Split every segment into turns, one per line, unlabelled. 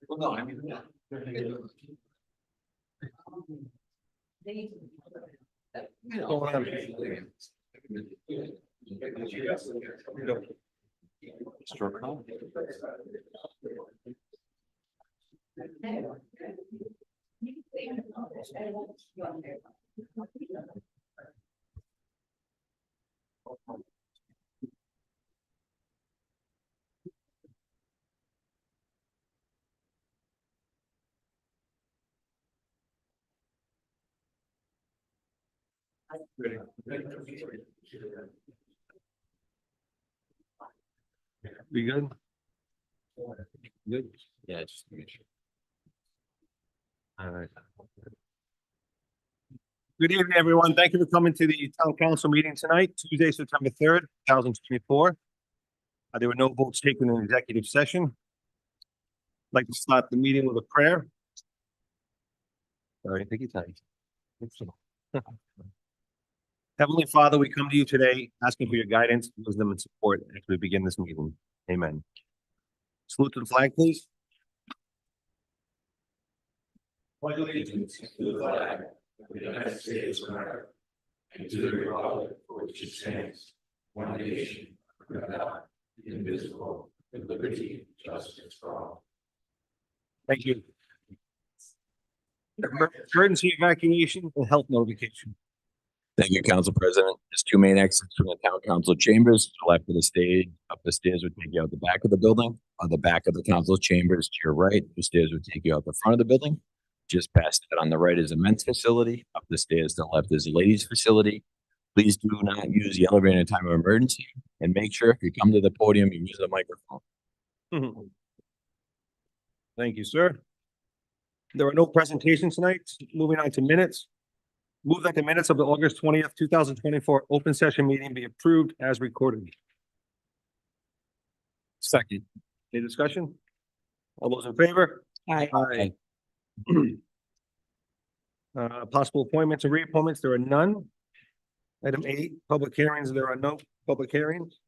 Well, no, I mean, yeah. We good? Good. Yeah, just to make sure. All right. Good evening, everyone. Thank you for coming to the town council meeting tonight, Tuesday, September 3rd, 2024. There were no votes taken in executive session. I'd like to start the meeting with a prayer. Sorry, take your time. Heavenly Father, we come to you today asking for your guidance, wisdom, and support as we begin this meeting. Amen. Salute to the flag, please. Pledge allegiance to the flag of the United States of America and to the republic for which it stands, one nation, under God, indivisible, with liberty and justice for all. Thank you. Emergency evacuation and health notification.
Thank you, Council President. There's two main exits from the town council chambers. To the left of the stage, up the stairs would take you out the back of the building. On the back of the council chambers to your right, the stairs would take you out the front of the building. Just past that on the right is a men's facility. Up the stairs to the left is a ladies' facility. Please do not use the elevator in a time of emergency, and make sure if you come to the podium, you use the microphone.
Thank you, sir. There are no presentations tonight. Moving on to minutes. Move that the minutes of the August 20th, 2024 open session meeting be approved as recorded.
Second.
Any discussion? All those in favor?
Aye.
Aye. Possible appointments and reappointments, there are none. Item 8, public hearings, there are no public hearings.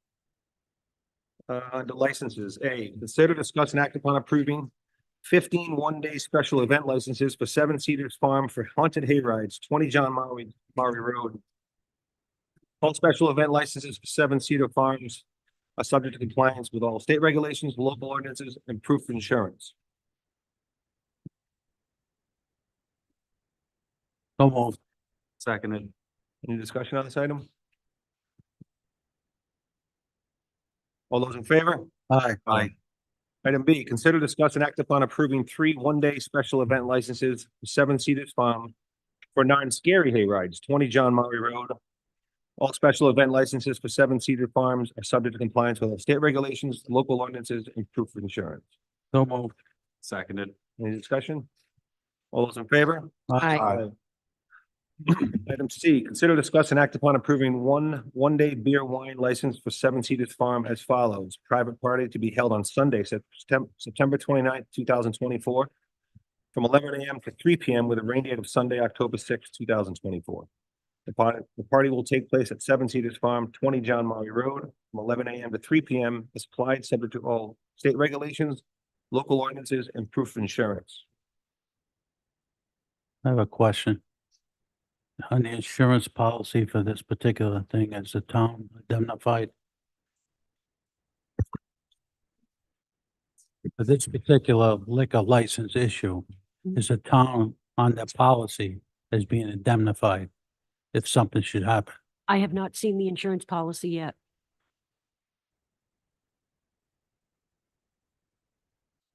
The licenses, A, consider, discuss, and act upon approving 15 one-day special event licenses for 7 Cedars Farm for haunted hay rides, 20 John Maury Road. All special event licenses for 7 Cedar Farms are subject to compliance with all state regulations, local ordinances, and proof of insurance.
So moved.
Seconded.
Any discussion on this item? All those in favor?
Aye.
Aye.
Item B, consider, discuss, and act upon approving 3 one-day special event licenses for 7 Cedars Farm for 9 scary hay rides, 20 John Maury Road. All special event licenses for 7 Cedar Farms are subject to compliance with all state regulations, local ordinances, and proof of insurance.
So moved.
Seconded.
Any discussion? All those in favor?
Aye.
Item C, consider, discuss, and act upon approving one-day beer wine license for 7 Cedars Farm as follows. Private party to be held on Sunday, September 29th, 2024, from 11 a.m. to 3 p.m. with a rain date of Sunday, October 6th, 2024. The party will take place at 7 Cedars Farm, 20 John Maury Road, from 11 a.m. to 3 p.m. as applied, subject to all state regulations, local ordinances, and proof of insurance.
I have a question. On the insurance policy for this particular thing, is the town indemnified? For this particular liquor license issue, is the town on the policy as being indemnified if something should happen?
I have not seen the insurance policy yet.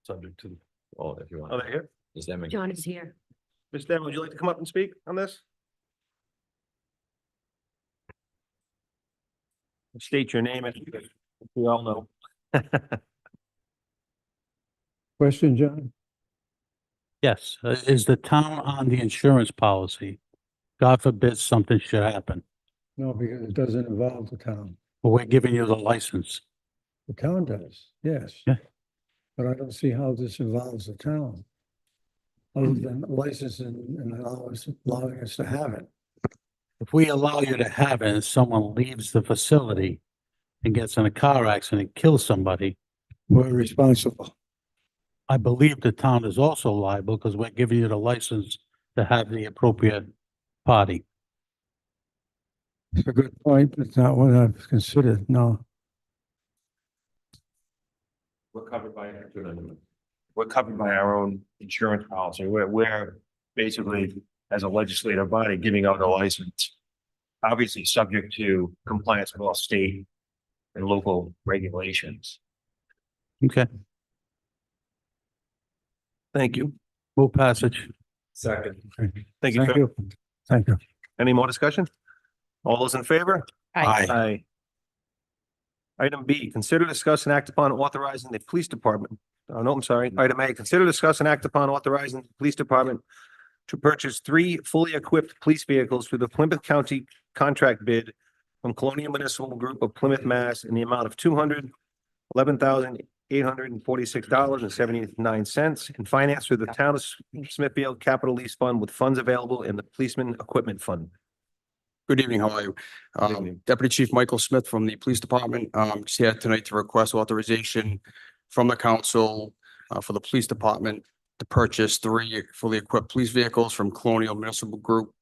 Subject to, oh, if you want.
Oh, they're here.
Does that make?
John is here.
Mr. Devon, would you like to come up and speak on this? State your name, and we all know.
Question, John?
Yes, is the town on the insurance policy? God forbid something should happen.
No, because it doesn't involve the town.
But we're giving you the license.
The town does, yes.
Yeah.
But I don't see how this involves the town. Other than licensing and allowing us to have it.
If we allow you to have it and someone leaves the facility and gets in a car accident and kills somebody,
We're responsible.
I believe the town is also liable because we're giving you the license to have the appropriate party.
It's a good point, but it's not what I've considered, no.
We're covered by our own insurance policy. We're basically, as a legislative body, giving out a license. Obviously, subject to compliance with all state and local regulations.
Okay,
Thank you.
move passage.
Second.
Thank
Thank you, sir.
you. Thank you.
Any more discussion? All those in favor?
Aye.
Aye. Item B, consider, discuss, and act upon authorizing the police department. Oh, no, I'm sorry. Item A, consider, discuss, and act upon authorizing the police department to purchase 3 fully equipped police vehicles through the Plymouth County contract bid from Colonial Municipal Group of Plymouth, Mass. in the amount of $211,846.79 and financed through the Town of Smithfield Capital Lease Fund with funds available in the Policeman Equipment Fund.
Good evening, how are you?
evening.
Deputy Chief Michael Smith from the Police Department, just here tonight to request authorization from the council for the Police Department to purchase 3 fully equipped police vehicles from Colonial Municipal Group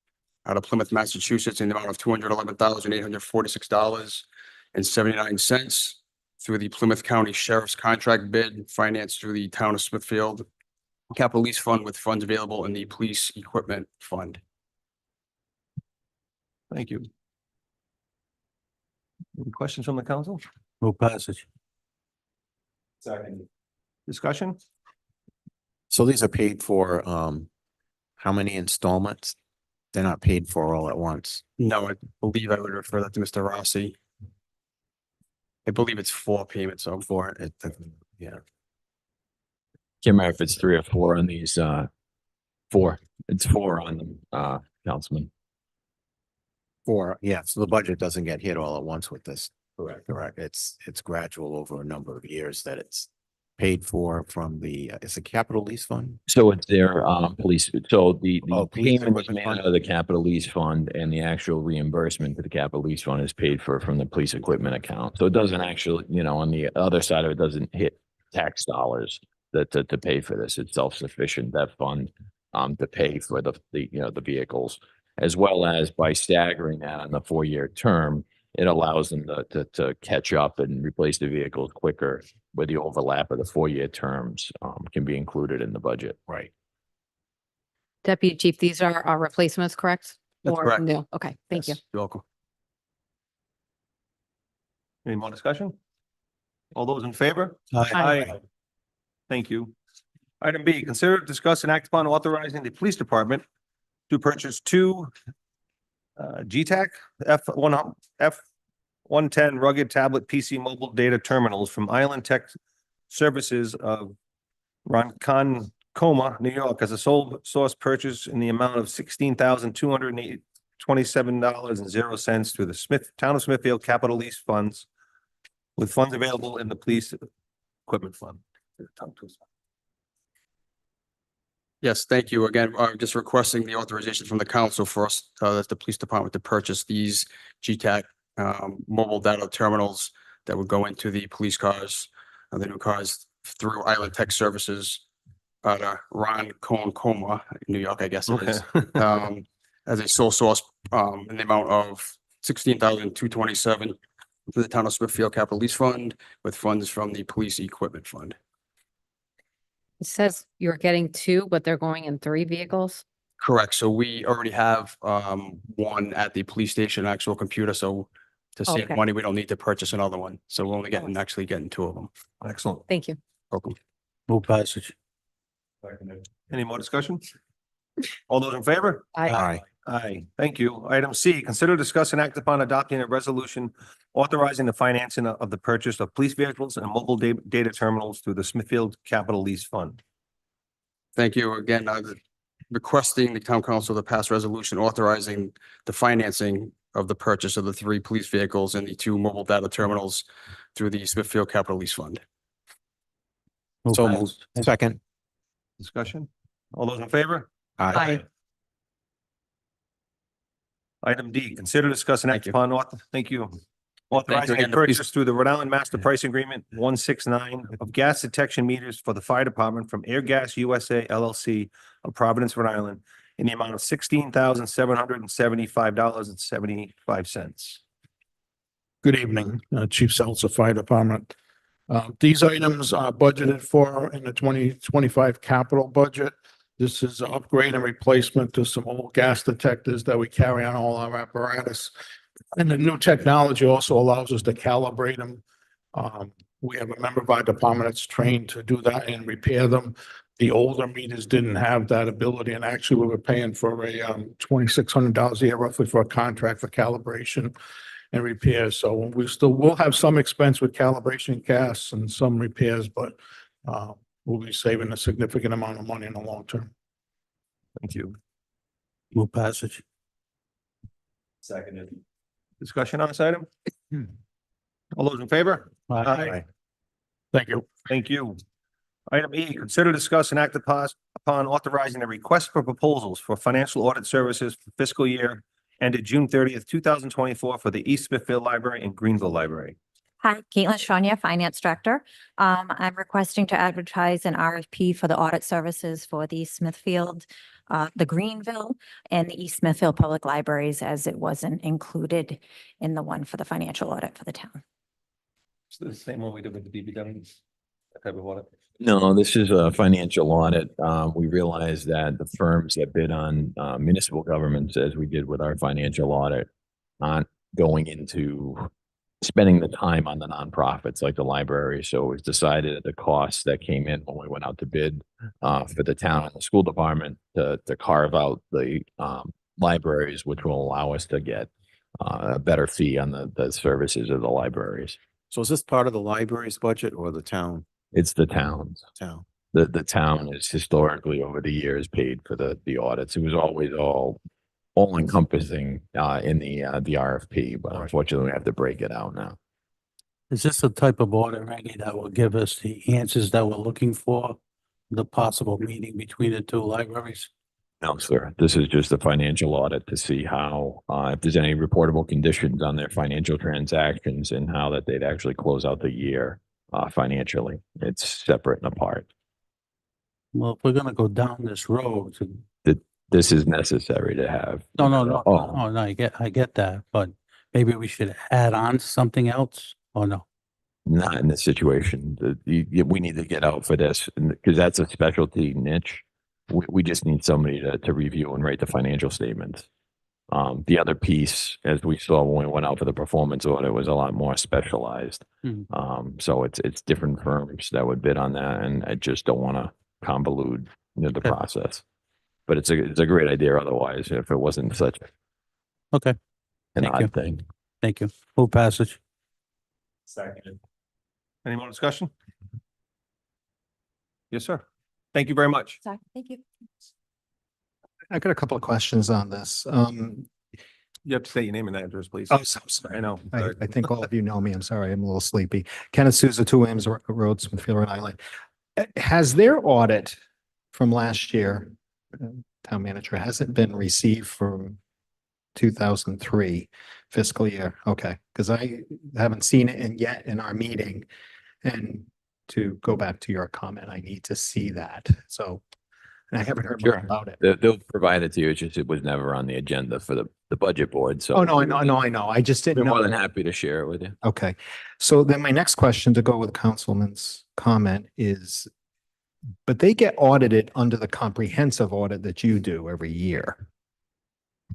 out of Plymouth, Massachusetts, in the amount of $211,846.79 through the Plymouth County Sheriff's contract bid, financed through the Town of Smithfield Capital Lease Fund with funds available in the Police Equipment Fund.
Thank you. Any questions from the council?
Move passage.
Second. Discussion?
So these are paid for, how many installments? They're not paid for all at once.
No, I believe I would refer that to Mr. Rossi. I believe it's 4 payments, so
For it, yeah.
Can't remember if it's 3 or 4 on these, 4. It's 4 on them, Councilman.
Yeah, so the budget doesn't get hit all at once with this.
Correct.
Correct. It's gradual over a number of years that it's paid for from the, it's a capital lease fund?
So it's their, police, so the
Oh, police
payment is
equipment
made
fund.
out of the capital lease fund and the actual reimbursement to the capital lease fund is paid for from the police equipment account. So it doesn't actually, on the other side of it, doesn't hit tax dollars to pay for this. It's self-sufficient, that fund, to pay for the vehicles, as well as by staggering that on the 4-year term, it allows them to catch up and replace the vehicles quicker, where the overlap of the 4-year terms can be included in the budget.
Right.
Deputy Chief, these are our replacements, correct?
That's
Or
correct.
new? Okay, thank you.
Yes, you're welcome.
Any more discussion? All those in favor?
Aye.
Thank you. Item B, consider, discuss, and act upon authorizing the police department to purchase 2 GTAC F110 rugged tablet PC mobile data terminals from Island Tech Services of Ronkonkoma, New York, as a sole source purchase in the amount of $16,227.00 through the Town of Smithfield Capital Lease Funds with funds available in the Police Equipment Fund.
Yes, thank you. Again, just requesting the authorization from the council for us, that's the police department, to purchase these GTAC mobile data terminals that would go into the police cars, the new cars, through Island Tech Services out of Ronkonkoma, New York, I guess it is.
Okay.
As a sole source, in the amount of $16,227 to the Town of Smithfield Capital Lease Fund with funds from the Police Equipment Fund.
It says you're getting 2, but they're going in 3 vehicles.
Correct. So we already have one at the police station, actual computer. So to save
Okay.
money, we don't need to purchase another one. So we're only actually getting 2 of them.
Excellent.
Thank you.
Welcome.
Move passage.
Any more discussion? All those in favor?
Aye.
Aye. Thank you. Item C, consider, discuss, and act upon adopting a resolution authorizing the financing of the purchase of police vehicles and mobile data terminals through the Smithfield Capital Lease Fund.
Thank you again. Requesting the town council to pass resolution authorizing the financing of the purchase of the 3 police vehicles and the 2 mobile data terminals through the Smithfield Capital Lease Fund.
Move
So
passage.
moved. Second.
Discussion? All those in favor?
Aye.
Item D, consider discuss and
Thank
act
you.
upon thank you. Authorizing a
again. Please-
purchase through the Rhode Island Master Price Agreement 169 of gas detection meters for the fire department from Air Gas USA LLC of Providence, Rhode Island in the amount of $16,775.75.
Good evening, Chief Seltzer Fire Department. These items are budgeted for in the 2025 capital budget. This is an upgrade and replacement to some old gas detectors that we carry on all our apparatus. And the new technology also allows us to calibrate them. We have a member of our department that's trained to do that and repair them. The older meters didn't have that ability, and actually we were paying for a $2,600 a year roughly for a contract for calibration and repairs. So we'll have some expense with calibration gas and some repairs, but we'll be saving a significant amount of money in the long term.
Thank you.
Move passage.
Seconded. Discussion on this item? All those in favor?
Aye.
Thank you.
Thank you. Item E, consider discuss and act upon authorizing a request for proposals for financial audit services for fiscal year ended June 30th, 2024 for the East Smithfield Library and Greenville Library.
Hi, Caitlin Shania, Finance Director. I'm requesting to advertise an RFP for the audit services for the Smithfield, the Greenville, and the East Smithfield Public Libraries, as it wasn't included in the one for the financial audit for the town.
It's the same one we did with the DPW. That type of audit.
No, this is a financial audit. We realized that the firms that bid on municipal governments, as we did with our financial audit, aren't going into spending the time on the nonprofits like the library. So it was decided that the costs that came in when we went out to bid for the town and the school department to carve out the libraries, which will allow us to get a better fee on the services of the libraries.
So is this part of the library's budget or the town?
It's the towns.
Town.
The town has historically over the years paid for the audits. It was always all encompassing in the RFP, but unfortunately we have to break it out now.
Is this the type of audit, Randy, that will give us the answers that we're looking for? The possible meeting between the 2 libraries?
No, sir. This is just a financial audit to see how, if there's any reportable conditions on their financial transactions and how that they'd actually close out the year financially. It's separate and apart.
Well, if we're gonna go down this road to,
This is necessary to have.
no, I get that, but maybe we should add on something else or no?
Not in this situation. We need to get out for this because that's a specialty niche. We just need somebody to review and write the financial statements. The other piece, as we saw when we went out for the performance audit, was a lot more specialized. So it's different firms that would bid on that, and I just don't want to convolute the process. But it's a great idea otherwise, if it wasn't such
Okay,
an
Thank you.
odd thing.
thank you. Move passage.
Seconded. Any more discussion? Yes, sir. Thank you very much.
Sorry, thank you.
I got a couple of questions on this.
You have to say your name and address, please.
Oh, so sorry.
I know.
I think all of you know me. I'm sorry. I'm a little sleepy. Kenneth Souza, 2 Williams Road, Smithfield, Rhode Island. Has their audit from last year, town manager, hasn't been received from 2003 fiscal year? Okay, because I haven't seen it yet in our meeting. And to go back to your comment, I need to see that. So, and I haven't heard more
Sure.
about it.
They'll provide it to you. It's just, it was never on the agenda for the budget board. So
Oh, no, I know. I just
we're
didn't
more
know.
than happy to share it with you.
Okay, so then my next question to go with Councilman's comment is, but they get audited under the comprehensive audit that you do every year,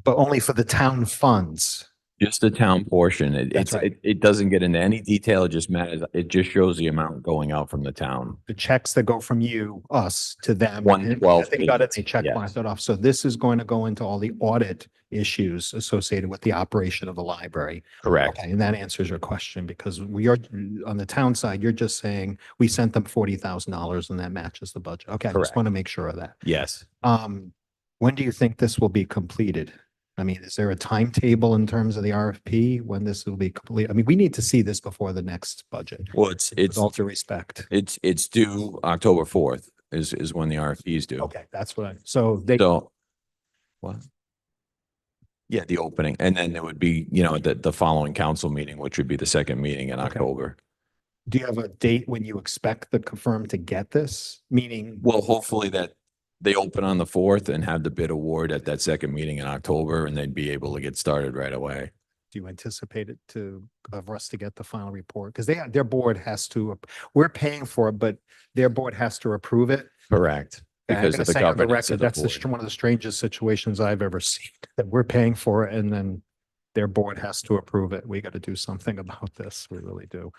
but only for the town funds.
Just the town portion.
That's right.
It doesn't get into any detail. It just matters. It just shows the amount going out from the town.
The checks that go from us to them.
112
They got it, they
payments,
check
yes.
marked it off. So this is going to go into all the audit issues associated with the operation of the library.
Correct.
Okay, and that answers your question, because we are, on the town side, you're just saying we sent them $40,000 and that matches the budget. Okay, I just
Correct.
want to make sure of that.
Yes.
When do you think this will be completed? I mean, is there a timetable in terms of the RFP when this will be complete? I mean, we need to see this before the next budget,
Well,
with all due respect.
it's due October 4th is when the RFP is due.
Okay, that's what so they,
So, what? Yeah, the opening, and then there would be, the following council meeting, which would be the second meeting in October.
do you have a date when you expect the firm to get this? Meaning,
Well, hopefully that they open on the 4th and have the bid award at that second meeting in October, and they'd be able to get started right away.
do you anticipate it for us to get the final report? Because their board has to, we're paying for it, but their board has to approve it.
Correct.
And I'm
Because
gonna
of the
say on the
governance
record,
of the
that's
board.
one of the strangest situations I've ever seen, that we're paying for it and then their board has to approve it. We got to do something about this. We really do.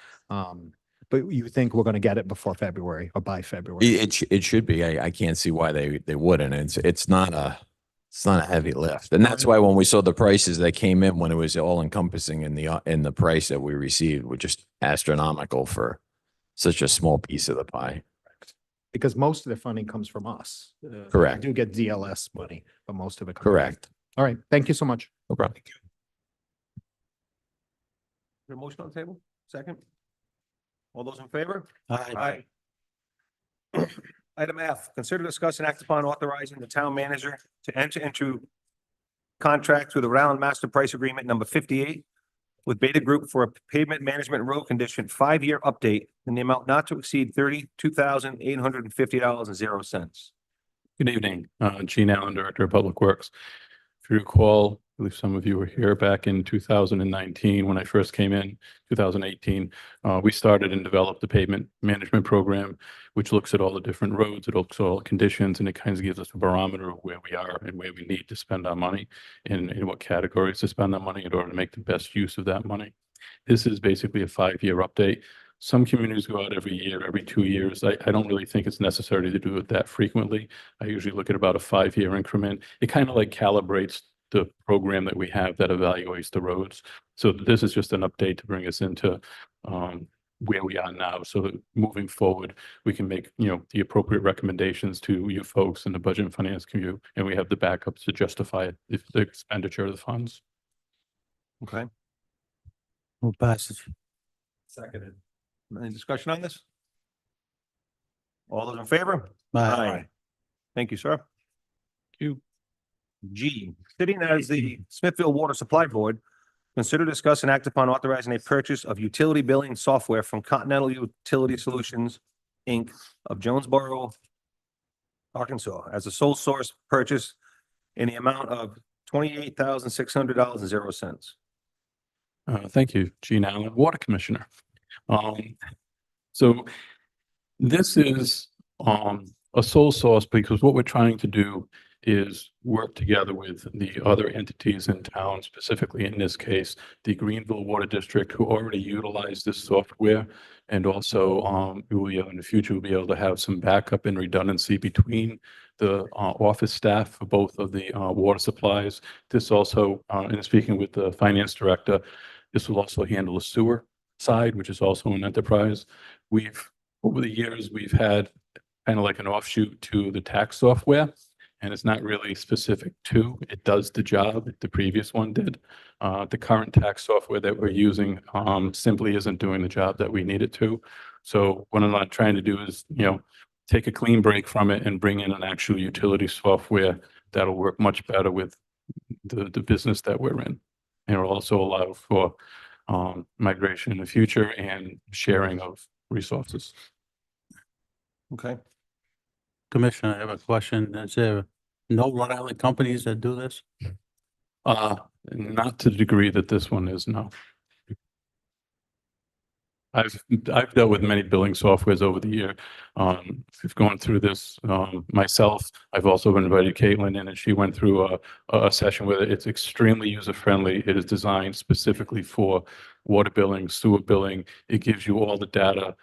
But you think we're going to get it before February or by February?
It should be. I can't see why they wouldn't. It's not a heavy lift. And that's why when we saw the prices that came in, when it was all encompassing in the price that we received, were just astronomical for such a small piece of the pie.
Because most of the funding comes from us.
Correct.
We do get DLS money, but most of it. comes from-
Correct.
All right. Thank you so much.
No problem.
Your motion on the table? Second? All those in favor?
Aye.
Item F, consider discuss and act upon authorizing the town manager to enter into contract with the Round Master Price Agreement number 58 with Beta Group for a pavement management road condition 5-year update in the amount not to exceed $32,850.00.
Good evening, Gene Allen, Director of Public Works. If you recall, I believe some of you were here back in 2019 when I first came in, 2018. We started and developed the pavement management program, which looks at all the different roads, it looks at all the conditions, and it kind of gives us a barometer of where we are and where we need to spend our money and in what categories to spend our money in order to make the best use of that money. This is basically a 5-year update. Some communities go out every year, every 2 years. I don't really think it's necessary to do it that frequently. I usually look at about a 5-year increment. It kind of like calibrates the program that we have that evaluates the roads. So this is just an update to bring us into where we are now. So that moving forward, we can make, the appropriate recommendations to you folks in the Budget and Finance Committee, and we have the backups to justify the expenditure of the funds.
Okay.
Move passage.
Seconded. Any discussion on this? All those in favor? Thank you, sir.
You.
G, sitting as the Smithfield Water Supply Board, consider discuss and act upon authorizing a purchase of utility billing software from Continental Utility Solutions, Inc. of Jonesboro, Arkansas, as a sole source purchase in the amount of $28,600.00.
Thank you, Gene Allen, Water Commissioner. So this is a sole source because what we're trying to do is work together with the other entities in town, specifically in this case, the Greenville Water District, who already utilize this software. And also, we will, in the future, we'll be able to have some backup and redundancy between the office staff for both of the water supplies. This also, in speaking with the finance director, this will also handle the sewer side, which is also an enterprise. Over the years, we've had kind of like an offshoot to the tax software. And it's not really specific to, it does the job the previous one did. The current tax software that we're using simply isn't doing the job that we need it to. So what I'm not trying to do is, take a clean break from it and bring in an actual utility software that'll work much better with the business that we're in. And it'll also allow for migration in the future and sharing of resources.
Okay.
Commissioner, I have a question. Is there no Rhode Island companies that do this?
Not to the degree that this one is, no. I've dealt with many billing softwares over the year. I've gone through this myself. I've also invited Caitlin in, and she went through a session where it's extremely user-friendly. It is designed specifically for water billing, sewer billing. It gives you all the data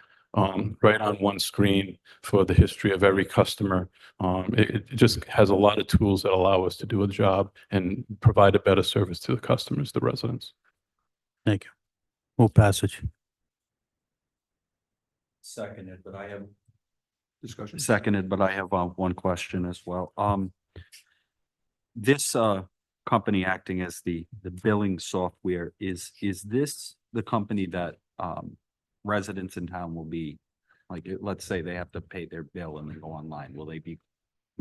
right on one screen for the history of every customer. It just has a lot of tools that allow us to do a job and provide a better service to the customers, the residents.
Thank you. Move passage.
Seconded, but I have
Discussion.
one question as well. This company acting as the billing software, is this the company that, residents in town will be, like, let's say they have to pay their bill and they go online, will they be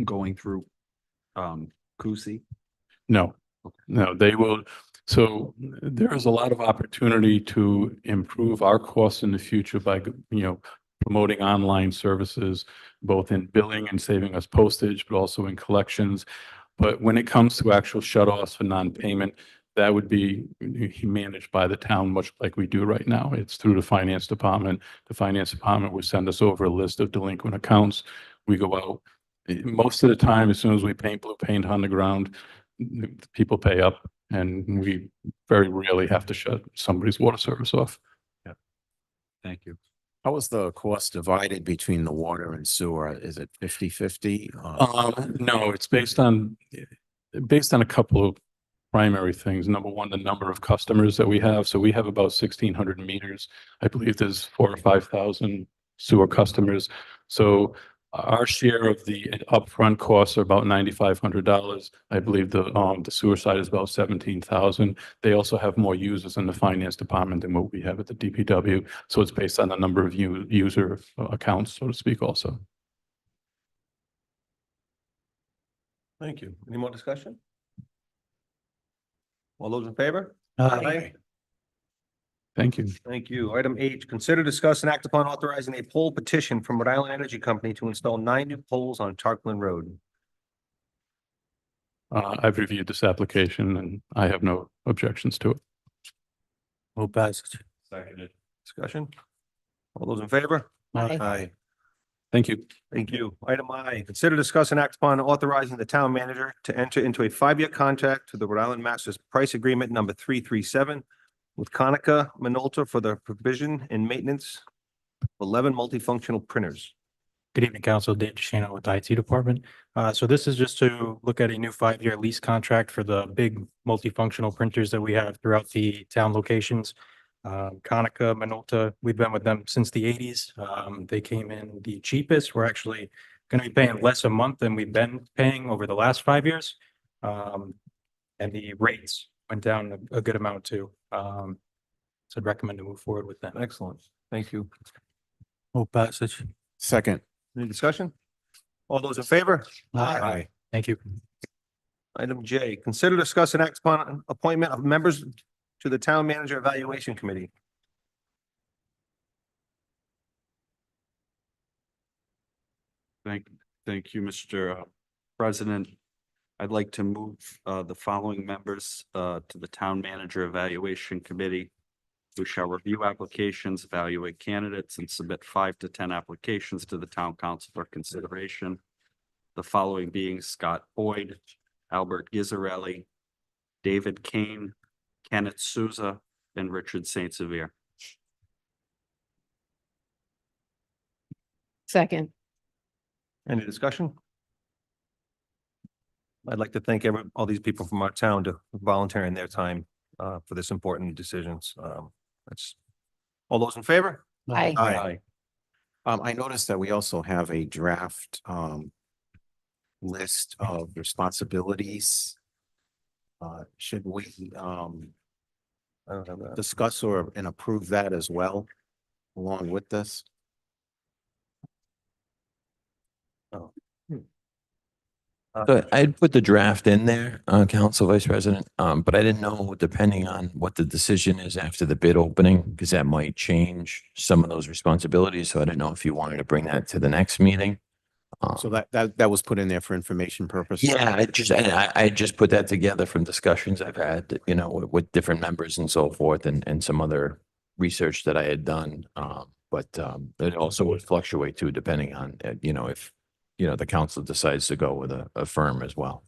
going through, Kusi?
No, no, they will. So there is a lot of opportunity to improve our costs in the future by, promoting online services, both in billing and saving us postage, but also in collections. But when it comes to actual shut-offs for non-payment, that would be managed by the town, much like we do right now. It's through the finance department. The finance department would send us over a list of delinquent accounts. We go out. Most of the time, as soon as we paint blue paint on the ground, people pay up, and we very rarely have to shut somebody's water service off.
Thank you.
How is the cost divided between the water and sewer? Is it 50/50?
No, it's based on a couple of primary things. Number one, the number of customers that we have. So we have about 1,600 meters. I believe there's 4,000 or 5,000 sewer customers. So our share of the upfront costs are about $9,500. I believe the sewer side is about 17,000. They also have more users in the finance department than what we have at the DPW. So it's based on the number of user accounts, so to speak, also.
Thank you. Any more discussion? All those in favor?
Thank you.
Thank you. Item H, consider, discuss, and act upon authorizing a poll petition from Rhode Island Energy Company to install 9 new poles on Tarkland Road.
I've reviewed this application and I have no objections to it.
Move passage.
Seconded.
Discussion? All those in favor?
Aye.
Thank you.
Thank you. Item I, consider, discuss, and act upon authorizing the town manager to enter into a 5-year contract to the Rhode Island Masters Price Agreement number 337 with Konica Minolta for the provision and maintenance of 11 multifunctional printers.
Good evening, Council. Dave DeShano with the IT Department. So this is just to look at a new 5-year lease contract for the big multifunctional printers that we have throughout the town locations. Konica Minolta, we've been with them since the 80s. They came in the cheapest. We're actually going to be paying less a month than we've been paying over the last 5 years. And the rates went down a good amount too. So I'd recommend to move forward with that.
Excellent. Thank you.
Move passage.
Second.
Any discussion? All those in favor?
Aye.
Thank you.
Item J, consider, discuss, and act upon appointment of members to the Town Manager Evaluation Committee.
Thank you, Mr. President. I'd like to move the following members to the Town Manager Evaluation Committee, who shall review applications, evaluate candidates, and submit 5 to 10 applications to the Town Council for consideration. The following being Scott Boyd, Albert Gizzarelli, David Kane, Kenneth Souza, and Richard St. Severe.
Second.
Any discussion? I'd like to thank all these people from our town to volunteering their time for this important decisions. That's all those in favor?
Aye.
Aye.
I noticed that we also have a draft list of responsibilities. Should we
I don't have that.
discuss and approve that as well along with this?
So I'd put the draft in there, Council Vice President, but I didn't know, depending on what the decision is after the bid opening, because that might change some of those responsibilities. So I didn't know if you wanted to bring that to the next meeting.
So that was put in there for information purposes?
Yeah, I just put that together from discussions I've had, with different members and so forth, and some other research that I had done. But it also would fluctuate too, depending on, if the council decides to go with a firm as well.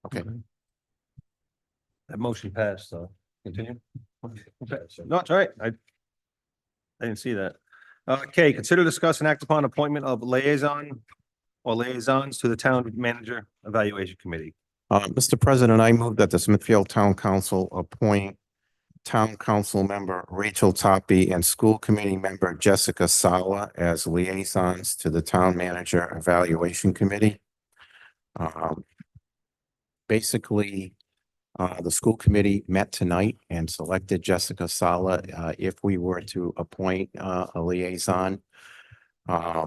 Okay.
That motion passed, so continue. No, it's all right. I didn't see that. Okay, consider, discuss, and act upon appointment of liaisons to the Town Manager Evaluation Committee.
Mr. President, I move that the Smithfield Town Council appoint Town Council member Rachel Toppy and School Committee member Jessica Sala as liaisons to the Town Manager Evaluation Committee. Basically, the school committee met tonight and selected Jessica Sala, if we were to appoint, a liaison. I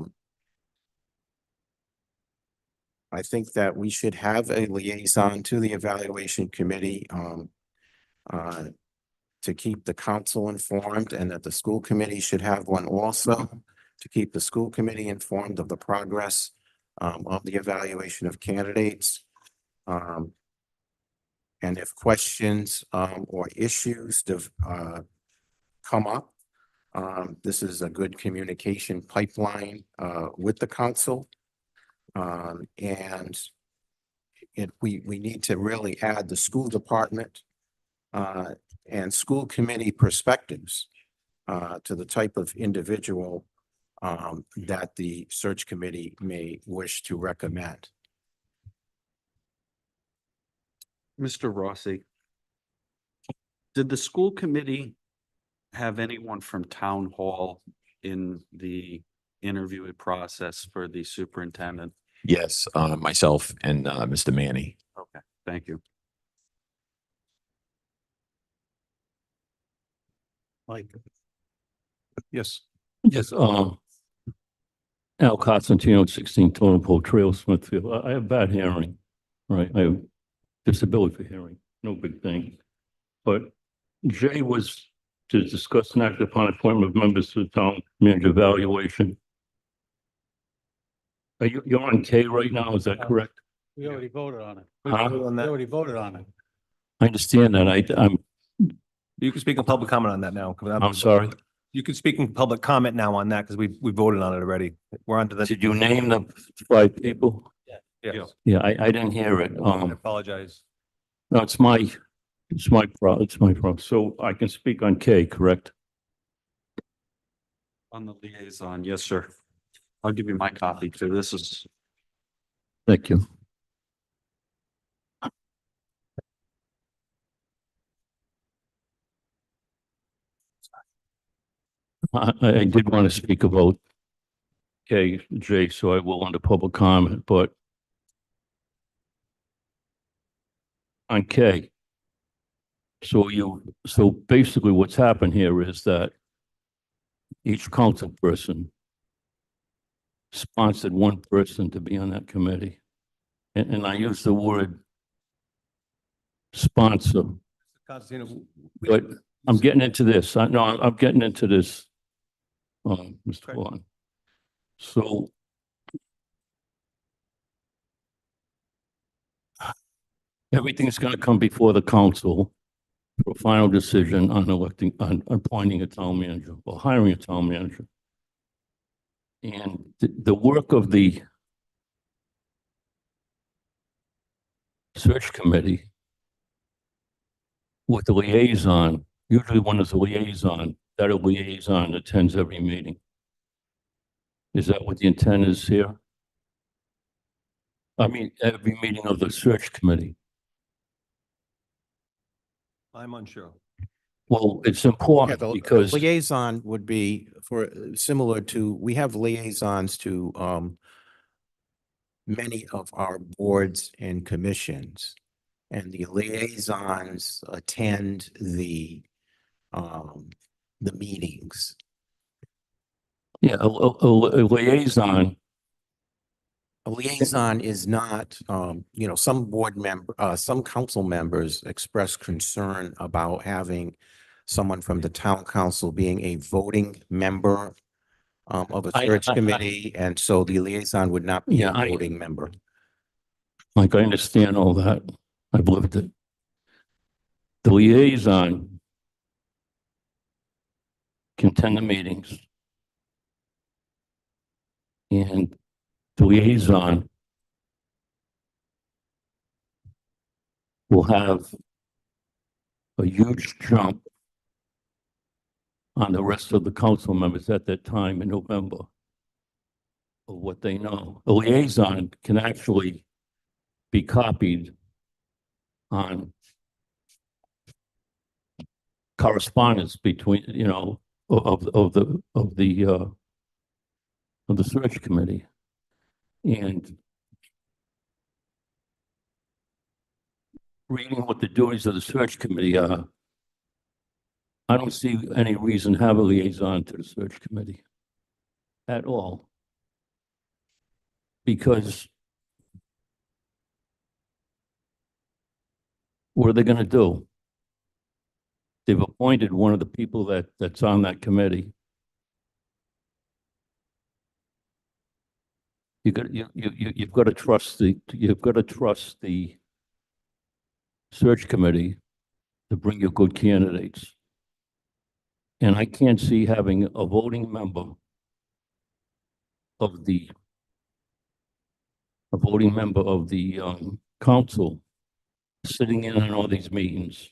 think that we should have a liaison to the evaluation committee, to keep the council informed, and that the school committee should have one also to keep the school committee informed of the progress, of the evaluation of candidates. And if questions, or issues come up, this is a good communication pipeline, with the council. And we need to really add the school department, and school committee perspectives, to the type of individual, that the search committee may wish to recommend.
Mr. Rossi, did the school committee have anyone from town hall in the interview process for the superintendent?
Yes, myself and Mr. Manny.
Okay, thank you.
Like,
Yes.
Yes, Al Costantino, 16 Totem Pole Trail, Smithfield. I have bad hearing, right? I have disability for hearing, no big thing. But Jay was to discuss and act upon appointment of members to the town manager evaluation. You're on K right now, is that correct?
we already voted on it.
Huh?
We already voted on it.
I understand that. I'm
You can speak in public comment on that now.
I'm sorry.
You can speak in public comment now on that because we voted on it already. We're on to the.
Did you name the 5 people?
Yes.
Yeah, I didn't hear it.
I apologize.
No, it's my problem. So I can speak on K, correct?
On the liaison, yes, sir. I'll give you my copy too. This is,
Thank you. I did want to speak about K, J, so I will under public comment, but on K. So basically what's happened here is that each council person sponsored one person to be on that committee. And I use the word sponsor,
Constantino,
but I'm getting into this. I'm getting into this, Mr.
Okay.
Vaughn. So everything's going to come before the council for a final decision on appointing a town manager or hiring a town manager. And the work of the search committee with the liaison, usually when there's a liaison, that a liaison attends every meeting. Is that what the intent is here? I mean, every meeting of the search committee.
I'm unsure.
Well, it's
Yeah,
important
the
because
liaison would be for, similar to, we have liaisons to, many of our boards and commissions. And the liaisons attend the meetings.
yeah, a liaison.
A liaison is not, some board member, some council members express concern about having someone from the town council being a voting member of a search committee, and so the liaison would not be a voting member.
Like, I understand all that. I've lived it. The liaison can attend the meetings. And the liaison will have a huge jump on the rest of the council members at that time in November of what they know. A liaison can actually be copied on correspondence between, of the search committee. And reading what the duties of the search committee are, I don't see any reason to have a liaison to the search committee at all. Because what are they gonna do? They've appointed one of the people that's on that committee. You've got to trust the search committee to bring you good candidates. And I can't see having a voting member of the council sitting in on all these meetings.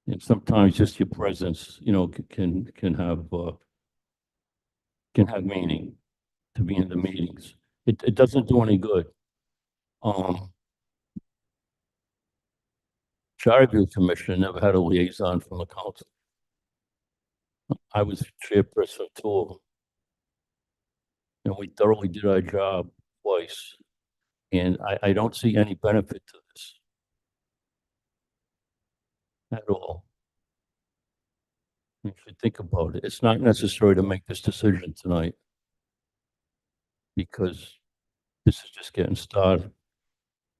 And sometimes just your presence, can have meaning to be in the meetings. It doesn't do any good. Charterview Commission never had a liaison from the council. I was chairperson too. And we thoroughly did our job twice. And I don't see any benefit to this at all. If you think about it, it's not necessary to make this decision tonight because this is just getting started.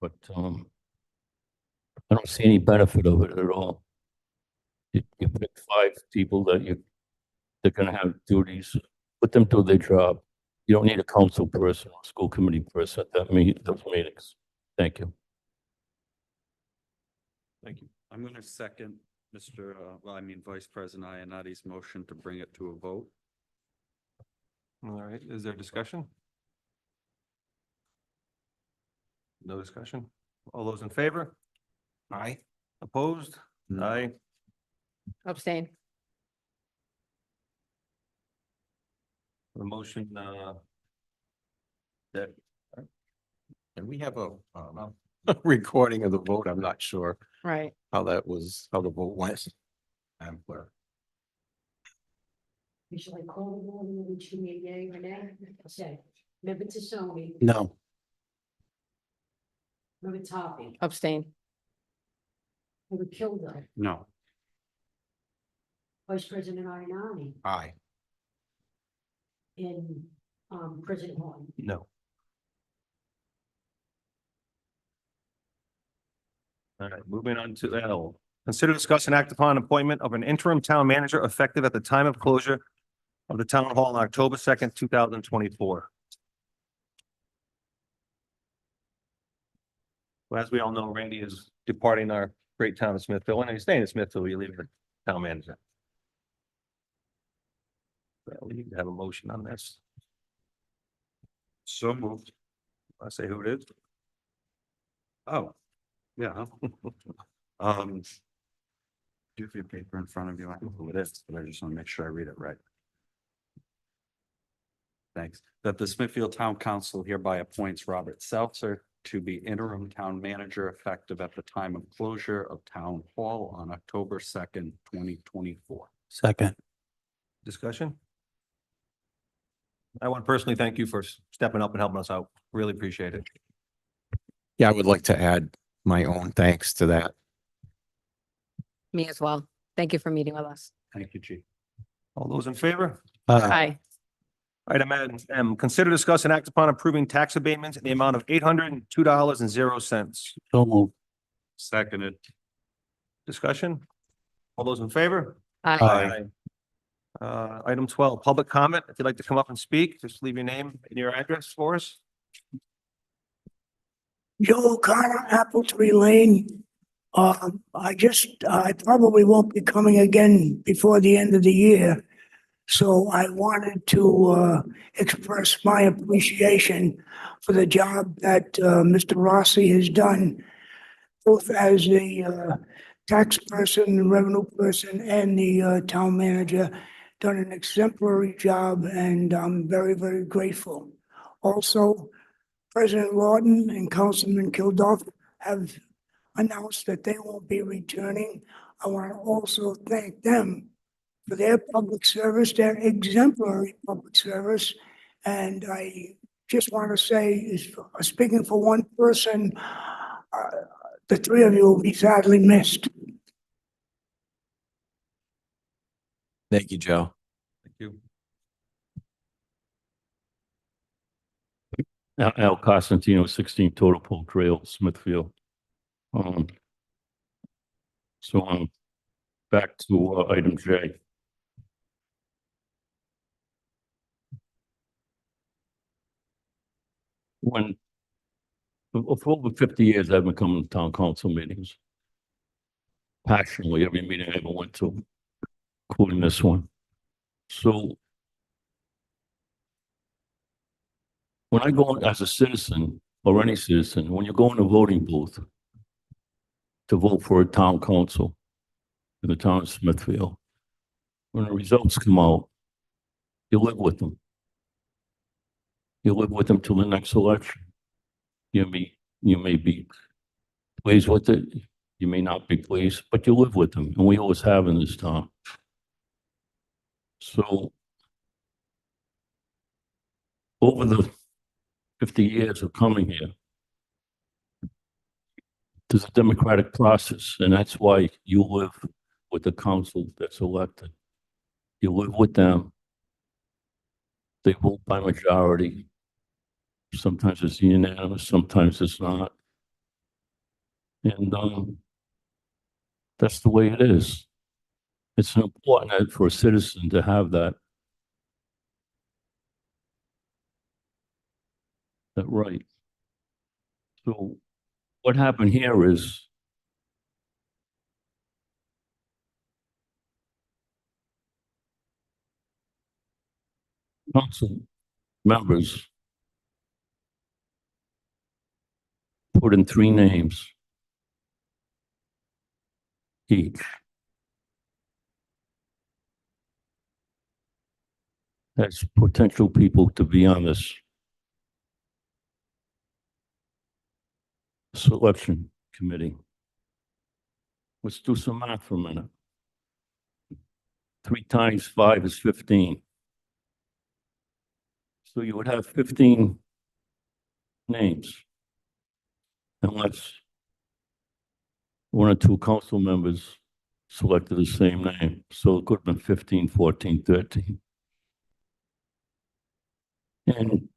But I don't see any benefit of it at all. You pick 5 people that they're going to have duties, put them do their job. You don't need a council person or school committee person at those meetings. Thank you.
Thank you. I'm going to second Vice President Iannotti's motion to bring it to a vote.
All right, is there discussion? No discussion? All those in favor?
Aye.
Opposed? Aye.
Abstain.
The motion, that,
And we have a recording of the vote. I'm not sure
Right.
how the vote went. I'm clear.
Should I call the board and which you may yea or nay? Say, member Tassoni,
No.
member Topping,
Abstain.
member Kilda,
No.
Vice President Iannati,
Aye.
and President Horn.
no. All right, moving on to L. Consider, discuss, and act upon appointment of an interim town manager effective at the time of closure of the town hall on October 2nd, 2024. Well, as we all know, Randy is departing our great town of Smithfield. When he's staying in Smithfield, you leave the town manager. Well, we need to have a motion on this.
So moved.
I say who it is.
Oh, yeah. Do you have your paper in front of you? I know who it is, but I just want to make sure I read it right. Thanks. That the Smithfield Town Council hereby appoints Robert Seltzer to be interim town manager effective at the time of closure of Town Hall on October 2nd, 2024.
Second.
Discussion? I want to personally thank you for stepping up and helping us out. Really appreciate it.
Yeah, I would like to add my own thanks to that.
Me as well. Thank you for meeting with us.
Thank you, Chief.
All those in favor?
Aye.
Item M, consider, discuss, and act upon approving tax abatements in the amount of $802.00.
So moved.
Seconded.
Discussion? All those in favor?
Aye.
Item 12, public comment. If you'd like to come up and speak, just leave your name and your address for us.
Joe O'Connor, Apple Tree Lane. I probably won't be coming again before the end of the year. So I wanted to express my appreciation for the job that Mr. Rossi has done, both as the tax person, the revenue person, and the town manager. Done an exemplary job, and I'm very, very grateful. Also, President Lawton and Councilman Kilduff have announced that they won't be returning. I want to also thank them for their public service, their exemplary public service. And I just want to say, speaking for one person, The three of you will be sadly missed.
Thank you, Joe.
Thank you.
Al Costantino, 16 Total Pole Trail, Smithfield. So back to item J. For over 50 years, I've been coming to town council meetings. Passionately, every meeting I ever went to, including this one. So when I go as a citizen or any citizen, when you go in a voting booth to vote for a town council in the town of Smithfield, when the results come out, you live with them. You live with them till the next election. You may be pleased with it, you may not be pleased, but you live with them, and we always have in this town. So over the 50 years of coming here, there's a democratic process, and that's why you live with the council that's elected. You live with them. They vote by majority. Sometimes it's unanimous, sometimes it's not. And that's the way it is. It's important for a citizen to have that right. So what happened here is council members put in 3 names each. As potential people to be on this selection committee. Let's do some math for a minute. 3 times 5 is 15. So you would have 15 names. Unless 1 or 2 council members selected the same name. So it could have been 15, 14, 13. And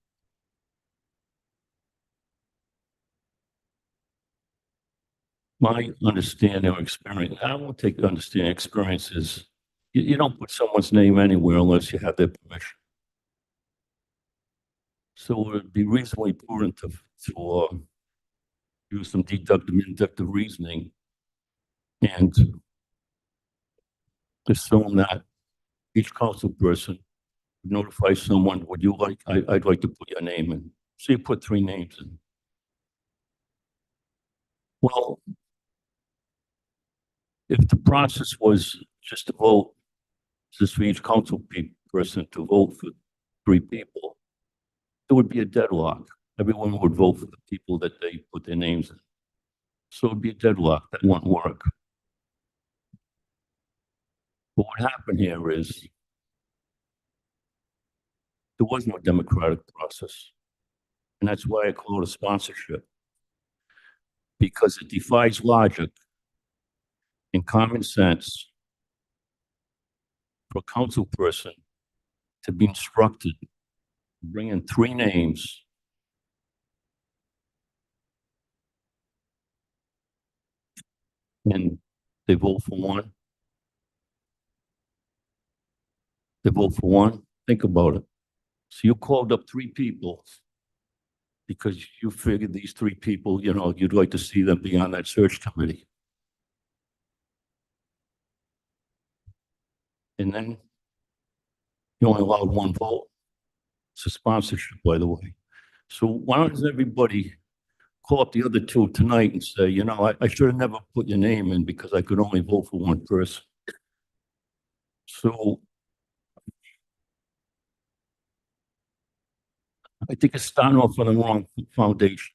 my understanding or experience, I won't take understanding, experience is you don't put someone's name anywhere unless you have their permission. So it would be reasonably prudent to use some deductive, inductive reasoning and assume that each council person would notify someone, would you like, I'd like to put your name in. So you put 3 names in. Well, if the process was just to vote, just for each council person to vote for 3 people, it would be a deadlock. Everyone would vote for the people that they put their names in. So it'd be a deadlock. That won't work. But what happened here is there was no democratic process. And that's why I call it a sponsorship. Because it defies logic and common sense for a council person to be instructed to bring in 3 names and they vote for one. They vote for one. Think about it. So you called up 3 people because you figured these 3 people, you know, you'd like to see them be on that search committee. And then you only allowed 1 vote. It's a sponsorship, by the way. So why don't everybody call up the other 2 tonight and say, you know, I should have never put your name in because I could only vote for 1 person. So I think it's starting off on the wrong foundation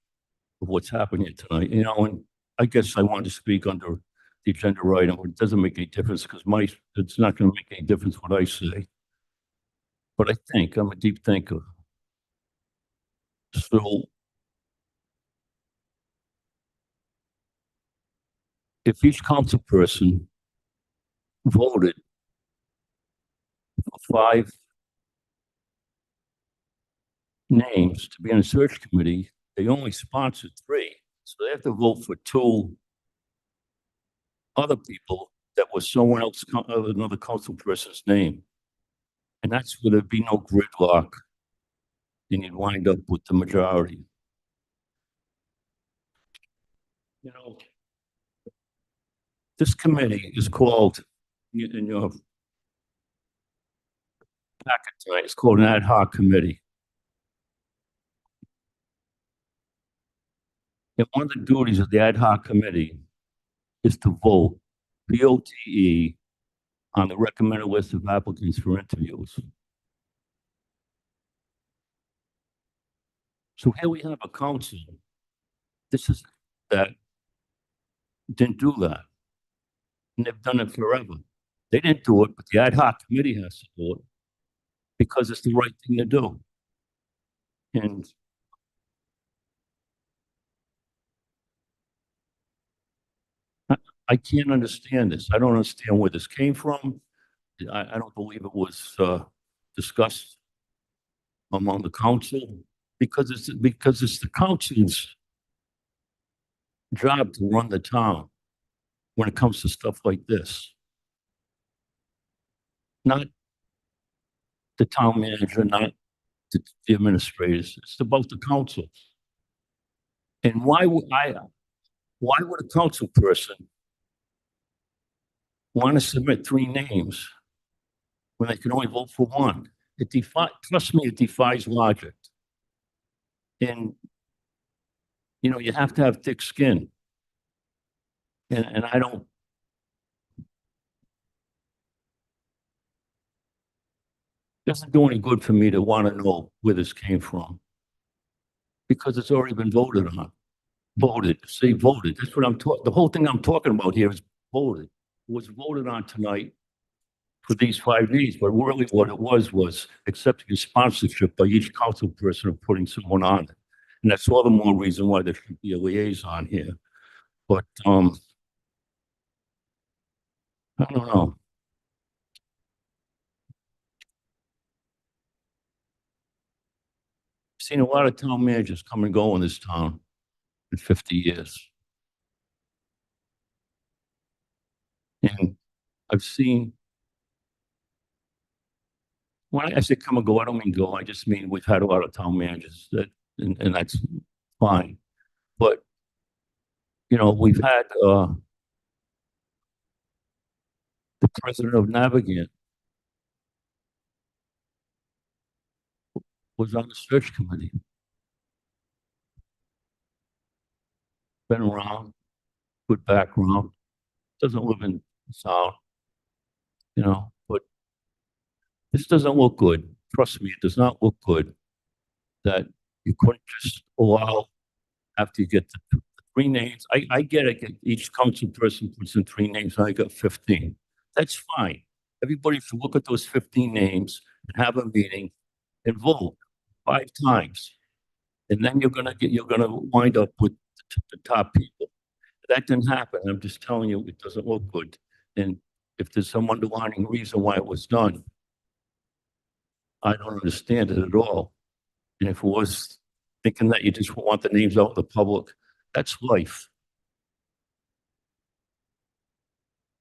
of what's happening here tonight. You know, and I guess I wanted to speak under the agenda item. It doesn't make any difference because it's not going to make any difference what I say. But I think I'm a deep thinker. So if each council person voted for 5 names to be on the search committee, they only sponsored 3. So they have to vote for 2 other people that was someone else, another council person's name. And that's where there'd be no gridlock. And you'd wind up with the majority. You know, this committee is called, in your packet tonight, it's called an ad hoc committee. And one of the duties of the ad hoc committee is to vote, VOTE, on the recommended list of applicants for interviews. So here we have a council. That didn't do that. And they've done it forever. They didn't do it, but the ad hoc committee has to do it because it's the right thing to do. And I can't understand this. I don't understand where this came from. I don't believe it was discussed among the council because it's the council's job to run the town when it comes to stuff like this. Not the town manager, not the administrators. It's about the council. And why would a council person want to submit 3 names when they can only vote for 1? Trust me, it defies logic. And, you know, you have to have thick skin. And I don't. It doesn't do any good for me to want to know where this came from. Because it's already been voted on. Voted, say voted. That's what I'm talking, the whole thing I'm talking about here is voted. It was voted on tonight for these 5 names, but really what it was accepting a sponsorship by each council person of putting someone on it. And that's all the more reason why there should be a liaison here. But, I don't know. I've seen a lot of town managers come and go in this town in 50 years. And I've seen, when I say come and go, I don't mean go. I just mean we've had a lot of town managers that, and that's fine. But, you know, we've had the president of Navigant was on the search committee. Been around, good background, doesn't live in town, you know, but this doesn't look good. Trust me, it does not look good that you couldn't just allow, after you get the 3 names. I get it, each council person puts in 3 names, and I got 15. That's fine. Everybody should look at those 15 names and have a meeting and vote 5 times. And then you're gonna wind up with the top people. That didn't happen. I'm just telling you, it doesn't look good. And if there's some underlying reason why it was done, I don't understand it at all. And if it was thinking that you just want the names out in the public, that's life.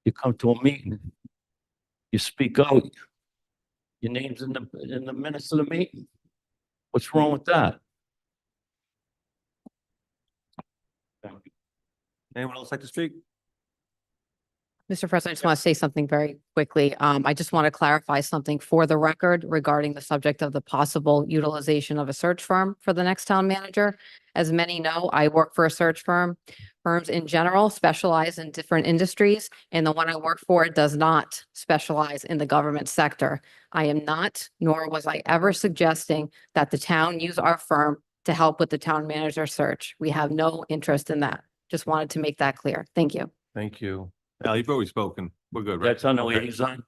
You come to a meeting, you speak out, your name's in the minutes of the meeting. What's wrong with that?
Anyone else like to speak?
Mr. President, I just want to say something very quickly. I just want to clarify something for the record regarding the subject of the possible utilization of a search firm for the next town manager. As many know, I work for a search firm. Firms in general specialize in different industries, and the one I work for does not specialize in the government sector. I am not, nor was I ever suggesting that the town use our firm to help with the town manager search. We have no interest in that. Just wanted to make that clear. Thank you.
Thank you. Al, you've already spoken. We're good, right?
That's on the
Okay.
liaison?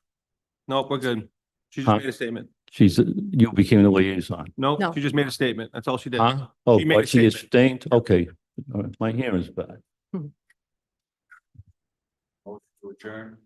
Nope, we're good. She just
Huh?
made a statement.
You became the liaison?
No,
No.
she just made a statement. That's all she did.
Huh? Oh,
She made a
but she is
statement.
stained? Okay. All right. My hearing's bad.
to adjourn.